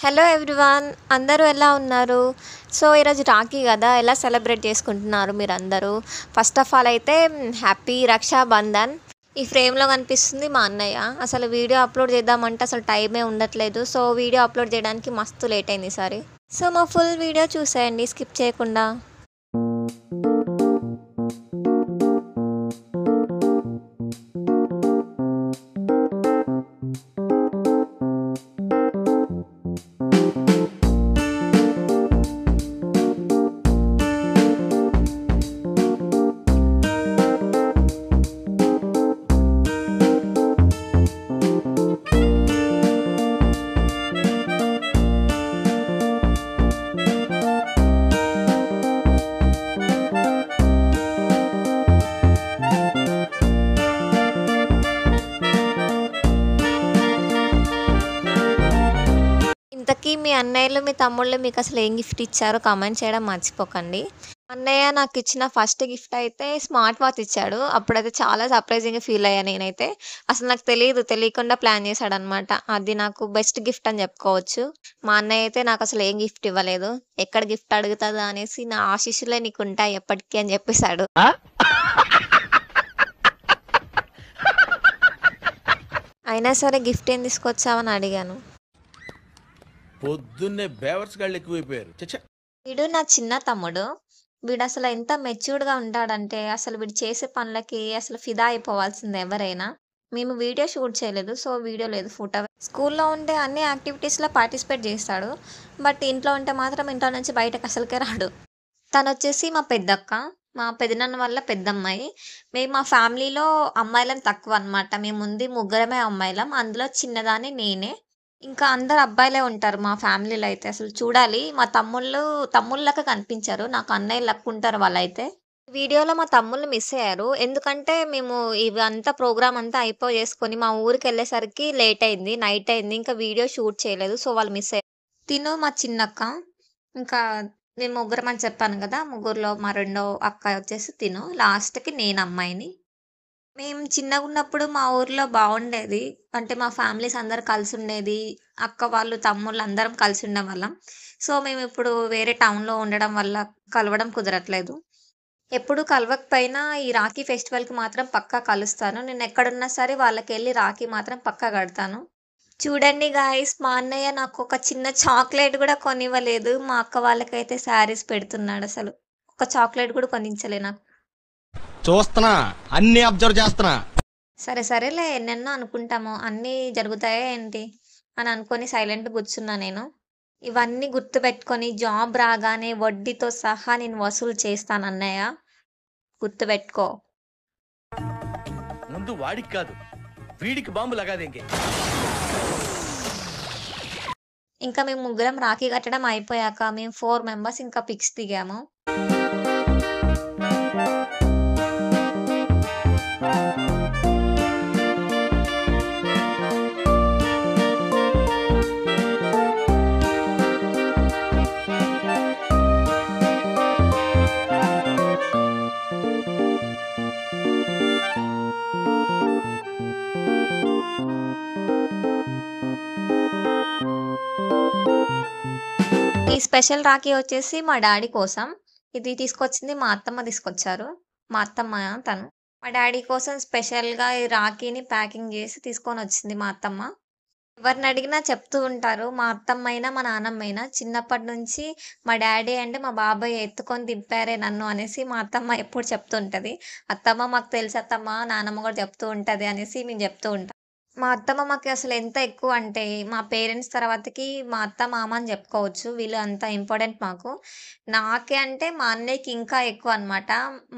Hello everyone, అందరూ ఎలా ఉన్నారు? సో ఈరోజు రాఖీ కదా, ఎలా సెలబ్రేట్ చేసుకుంటున్నారు మీరందరూ? ఫస్ట్ ఆఫ్ ఆల్ అయితే హ్యాపీ రక్షాబంధన్. ఈ ఫ్రేమ్లో కనిపిస్తుంది మా అన్నయ్య. అసలు వీడియో అప్లోడ్ చేద్దామంటే అసలు టైమే ఉండట్లేదు. సో వీడియో అప్లోడ్ చేయడానికి మస్తు లేట్ అయింది ఈసారి. సో మా ఫుల్ వీడియో చూసేయండి స్కిప్ చేయకుండా. ఇంతకీ మీ అన్నయ్యలు మీ తమ్ముళ్ళు మీకు అసలు ఏం గిఫ్ట్ ఇచ్చారో కామెంట్ చేయడం మర్చిపోకండి. అన్నయ్య నాకు ఇచ్చిన ఫస్ట్ గిఫ్ట్ అయితే స్మార్ట్ వాచ్ ఇచ్చాడు. అప్పుడైతే చాలా సర్ప్రైజింగ్గా ఫీల్ అయ్యా నేనైతే. అసలు నాకు తెలియకుండా ప్లాన్ చేశాడనమాట. అది నాకు బెస్ట్ గిఫ్ట్ అని చెప్పుకోవచ్చు. మా అన్నయ్య అయితే నాకు అసలు ఏం గిఫ్ట్ ఇవ్వలేదు. ఎక్కడ గిఫ్ట్ అడుగుతుందా అనేసి, నా ఆశీస్సులే నీకు ఉంటాయి ఎప్పటికీ అని చెప్పేశాడు. అయినా సరే గిఫ్ట్ ఏం తీసుకొచ్చావని అడిగాను. పొద్దున్నే బేవర్స్ గాళ్ళు ఎక్కువైపోయారు. వీడు నా చిన్న తమ్ముడు. వీడు అసలు ఎంత మెచ్యూర్డ్‌గా ఉంటాడంటే, అసలు వీడు చేసే పనులకి అసలు ఫిదా అయిపోవాల్సిందే ఎవరైనా. మేము వీడియో షూట్ చేయలేదు. సో వీడియో లేదు, ఫోటో. స్కూల్‌లో ఉంటే అన్ని యాక్టివిటీస్‌లో పార్టిసిపేట్ చేస్తాడు. బట్ ఇంట్లో ఉంటే మాత్రం ఇంట్లో నుంచి బయటకి అసలుకే రాడు. తనొచ్చేసి మా పెద్దక్క. మా పెదనాన్న వాళ్ళ పెద్దమ్మాయి. మేము మా ఫ్యామిలీలో అమ్మాయిలం తక్కువ అనమాట. మేముంది ముగ్గురమే అమ్మాయిలం. అందులో చిన్నదాన్ని నేనే. ఇంకా అందరు అబ్బాయిలే ఉంటారు మా ఫ్యామిలీలో అయితే. అసలు చూడాలి, మా తమ్ముళ్ళకి కనిపించరు. నాకు అన్నయ్య లెక్క ఉంటారు వాళ్ళైతే. వీడియోలో మా తమ్ముళ్ళు మిస్ అయ్యారు. ఎందుకంటే మేము ఇవంతా ప్రోగ్రామ్ అంతా చేసుకొని మా ఊరికెళ్ళేసరికి లేట్ అయింది. నైట్ అయింది. ఇంకా వీడియో షూట్ చేయలేదు. సో వాళ్ళు మిస్ అయ్యారు. తిను మా చిన్నక్క. ఇంకా మేము ముగ్గురం అని చెప్పాను కదా! ముగ్గురిలో మా రెండో అక్క వచ్చేసి తిను. లాస్ట్‌కి నేను అమ్మాయిని. మేము చిన్నగున్నప్పుడు మా ఊర్లో బావుండేది. అంటే మా ఫ్యామిలీస్ అందరూ కలిసుండేది. అక్క వాళ్ళు, తమ్ముళ్ళు అందరం కలిసి ఉండేవాళ్ళం. సో మేమిప్పుడు వేరే టౌన్‌లో ఉండడం వల్ల కలవడం కుదరట్లేదు. ఎప్పుడు కలవకపోయినా ఈ రాఖీ ఫెస్టివల్‌కి మాత్రం పక్కా కలుస్తాను. నేనెక్కడున్నా సరే వాళ్ళకెళ్ళి రాఖీ మాత్రం పక్కా కడతాను. చూడండి గాయ్స్, మా అన్నయ్య నాకొక చిన్న చాక్లెట్ గూడా కొనివ్వలేదు. మా అక్క వాళ్ళకైతే శారీస్ పెడుతున్నాడసలు. ఒక చాక్లెట్ గూడా కొనించలే నాకు. చూస్తున్నా, అన్ని అబ్జర్వ్ చేస్తున్నా. సరేలే, ఎన్నెన్నో అనుకుంటాము. అన్నీ జరుగుతాయా ఏంటి అని అనుకోని సైలెంట్‌గా కూర్చున్నా నేను. ఇవన్నీ గుర్తుపెట్టుకొని జాబ్ రాగానే వడ్డీతో సహా నేను వసూలు చేస్తాను అన్నయ్య. గుర్తుపెట్టుకో. ముందు వాడికి కాదు, వీడికి బాంబు లగాదేంకే. ఇంకా మేము ముగ్గురం రాఖీ కట్టడం అయిపోయాక మేము 4 మెంబర్స్ ఇంకా పిక్స్ దిగాము. ఈ స్పెషల్ రాఖీ వచ్చేసి మా డాడీ కోసం. ఇది తీసుకొచ్చింది మా అత్తమ్మ తీసుకొచ్చారు. మా అత్తమ్మ తను. మా డాడీ కోసం స్పెషల్‌గా ఈ రాఖీని ప్యాకింగ్ చేసి తీసుకొనొచ్చింది మా అత్తమ్మ. ఎవరినడిగినా చెప్తూ ఉంటారు. మా అత్తమ్మైనా, మా నానమ్మైనా చిన్నప్పటి నుంచి మా డాడీ అంటే మా బాబాయ్ ఎత్తుకొని దింపారే నన్ను అనేసి మా అత్తమ్మ ఎప్పుడు చెప్తుంటది. అత్తమ్మ మాకు తెలుసు అత్తమ్మ, నానమ్మ కూడా చెప్తూ ఉంటది అనేసి మేము చెప్తూ ఉంటాం. మా అత్తమ్మ మాకు అసలు ఎంత ఎక్కువ అంటే, మా పేరెంట్స్ తర్వాతకి మా అత్త, మామ అని చెప్పుకోవచ్చు. వీళ్ళు అంత ఇంపార్టెంట్ మాకు. నాకే అంటే మా అన్నయ్యకి ఇంకా ఎక్కువ అనమాట.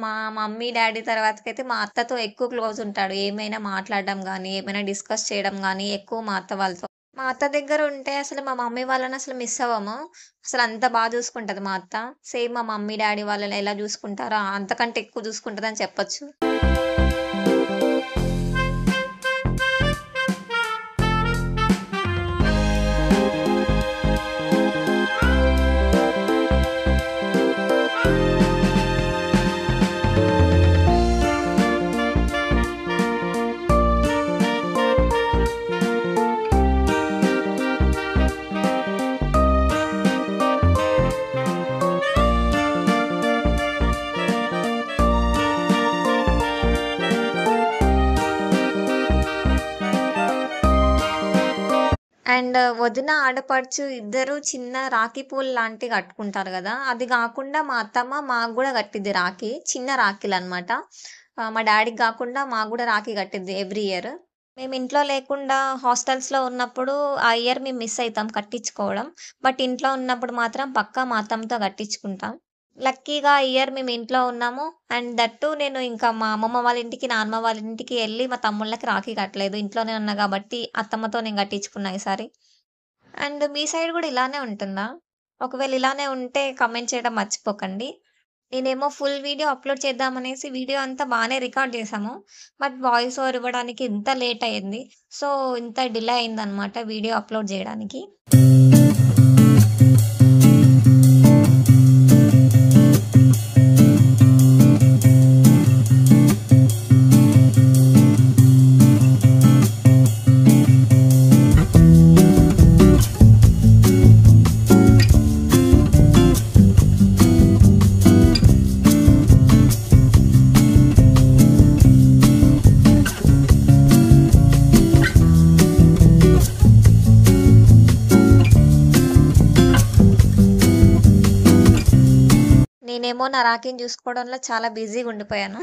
మా మమ్మీ, డ్యాడీ తర్వాతకైతే మా అత్తతో ఎక్కువ క్లోజ్ ఉంటాడు. ఏమైనా మాట్లాడడం గానీ, ఏమైనా డిస్కస్ చేయడం గానీ ఎక్కువ మా అత్త వాళ్ళతో. మా అత్త దగ్గర ఉంటే అసలు మా మమ్మీ వాళ్ళని అసలు మిస్ అవ్వము. అసలు అంత బాగా చూసుకుంటది మా అత్త. సేమ్ మా మమ్మీ, డ్యాడీ వాళ్ళని ఎలా చూసుకుంటారో అంతకంటే ఎక్కువ చూసుకుంటదని చెప్పొచ్చు. అండ్ వదిన, ఆడపడుచు ఇద్దరు చిన్న రాఖీ పూలు లాంటివి కట్టుకుంటారు గదా! అది గాకుండా మా అత్తమ్మ మాకు గూడా కట్టిద్ది రాఖీ. చిన్న రాఖీలనమాట. మా డ్యాడీకి గాకుండా మాకు గూడా రాఖీ కట్టిద్ది ఎవ్రీ ఇయర్. మేము ఇంట్లో లేకుండా హాస్టల్స్‌లో ఉన్నప్పుడు ఆ ఇయర్ మేము మిస్ అయితాం కట్టించుకోవడం. బట్ ఇంట్లో ఉన్నప్పుడు మాత్రం పక్కా మా అత్తమ్మతో కట్టించుకుంటాం. లక్కీగా ఈ ఇయర్ మేము ఇంట్లో ఉన్నాము. అండ్ దట్ టూ నేను ఇంకా మా అమ్మమ్మ వాళ్ళ ఇంటికి, నానమ్మ వాళ్ళ ఇంటికి ఎళ్లి మా తమ్ముళ్ళకి రాఖీ కట్టలేదు. ఇంట్లోనే ఉన్నా గాబట్టి అత్తమ్మతో నేను కట్టించుకున్నా ఈసారి. అండ్ మీ సైడ్ గూడా ఇలానే ఉంటుందా? ఒకవేళ ఇలానే ఉంటే కామెంట్ చేయడం మర్చిపోకండి. నేనేమో ఫుల్ వీడియో అప్‌లోడ్ చేద్దామనేసి వీడియో అంతా బానే రికార్డ్ చేశాము. బట్ వాయిస్ ఓవర్ ఇవ్వడానికి ఇంత లేట్ అయింది. సో, ఇంత డిలే అయిందనమాట వీడియో అప్‌లోడ్ జేయడానికి. నేనేమో నా రాఖీని చూసుకోవడంలో చాలా బిజీగా ఉండిపోయాను.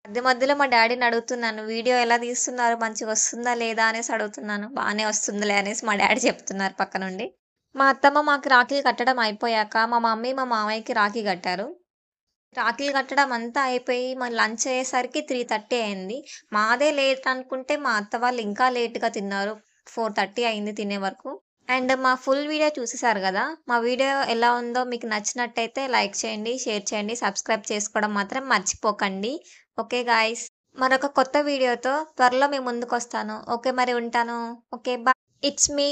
మధ్య మధ్యలో మా డ్యాడీని అడుగుతున్నాను. వీడియో ఎలా తీస్తున్నారు? మంచిగొస్తుందా లేదా? అనేసి అడుగుతున్నాను. బానే వస్తుందిలే అనేసి మా డ్యాడీ చెప్తున్నారు పక్క నుండి. మా అత్తమ్మ మాకు రాఖీలు కట్టడం అయిపోయాక మా మమ్మీ, మా మామయ్యకి రాఖీ కట్టారు. రాఖీలు కట్టడం అంతా అయిపోయి లంచ్ అయ్యేసరికి 3:30 అయింది. మాదే లేట్ అనుకుంటే మా అత్త వాళ్ళు ఇంకా లేట్‌గా తిన్నారు. 4:30 అయింది తినే వరకు. అండ్ మా ఫుల్ వీడియో చూసేసారు గదా! మా వీడియో ఎలా ఉందో మీకు నచ్చినట్టయితే లైక్ చేయండి, షేర్ చేయండి, సబ్స్క్రైబ్ చేసుకోవడం మాత్రం మర్చిపోకండి. Okay guys. మరొక కొత్త వీడియోతో త్వరలో మీ ముందుకొస్తాను. ఓకే మరి ఉంటాను. ఓకే. It's me